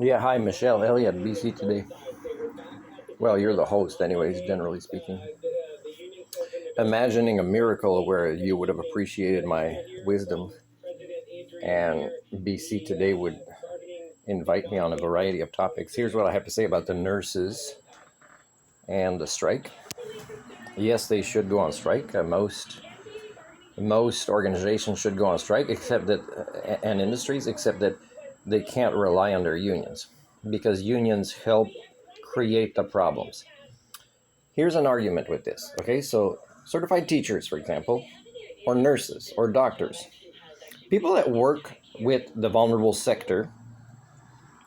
Yeah, hi, Michelle. Eliot, BC today. Well, you're the host, anyways, generally speaking. Imagining a miracle where you would have appreciated my wisdom and BC today would invite me on a variety of topics. Here's what I have to say about the nurses and the strike. Yes, they should go on strike. Most organizations should go on strike, except that, and industries, except that they can't rely on their unions because unions help create the problems. Here's an argument with this. Okay, so certified teachers, for example, or nurses or doctors, people that work with the vulnerable sector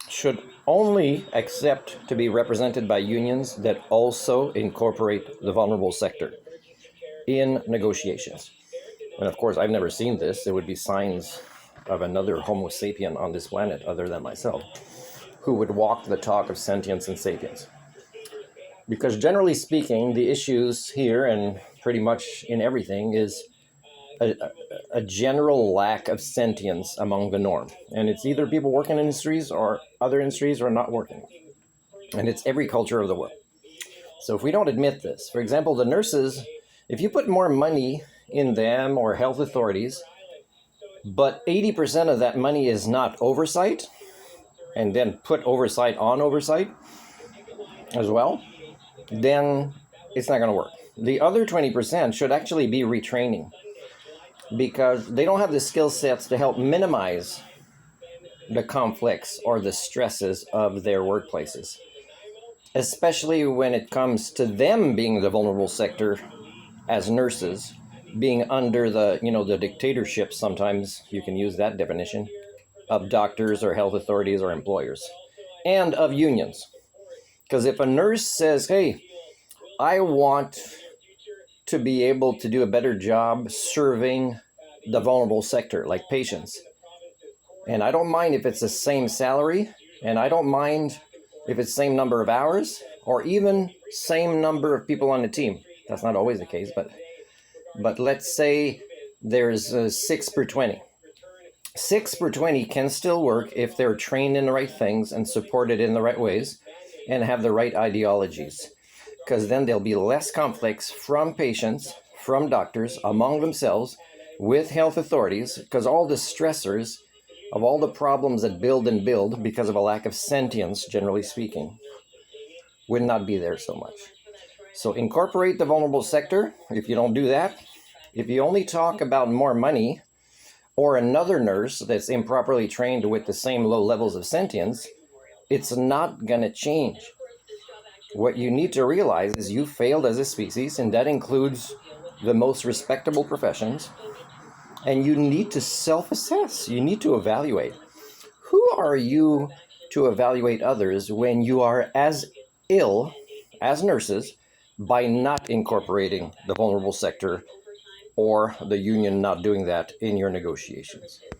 should only accept to be represented by unions that also incorporate the vulnerable sector in negotiations. And of course, I've never seen this. It would be signs of another Homo sapien on this planet other than myself, who would walk the talk of sentience and sapience. Because generally speaking, the issues here and pretty much in everything is a general lack of sentience among the norm. And it's either people working in industries or other industries or not working. And it's every culture of the world. So if we don't admit this, for example, the nurses, if you put more money in them or health authorities, but 80% of that money is not oversight, and then put oversight on oversight as well, then it's not going to work. The other 20% should actually be retraining because they don't have the skill sets to help minimize the conflicts or the stresses of their workplaces, especially when it comes to them being the vulnerable sector as nurses, being under the dictatorship, sometimes you can use that definition, of doctors or health authorities or employers, and of unions. Because if a nurse says, hey, I want to be able to do a better job serving the vulnerable sector, like patients, and I don't mind if it's the same salary, and I don't mind if it's the same number of hours, or even same number of people on the team. That's not always the case, but let's say there's 6 per 20. 6 per 20 can still work if they're trained in the right things and supported in the right ways and have the right ideologies. Because then there'll be less conflicts from patients, from doctors, among themselves, with health authorities, because all the stressors of all the problems that build and build because of a lack of sentience, generally speaking, would not be there so much. So incorporate the vulnerable sector. If you don't do that, if you only talk about more money or another nurse that's improperly trained with the same low levels of sentience, it's not going to change. What you need to realize is you failed as a species, and that includes the most respectable professions. And you need to self-assess. You need to evaluate. Who are you to evaluate others when you are as ill as nurses by not incorporating the vulnerable sector or the union not doing that in your negotiations?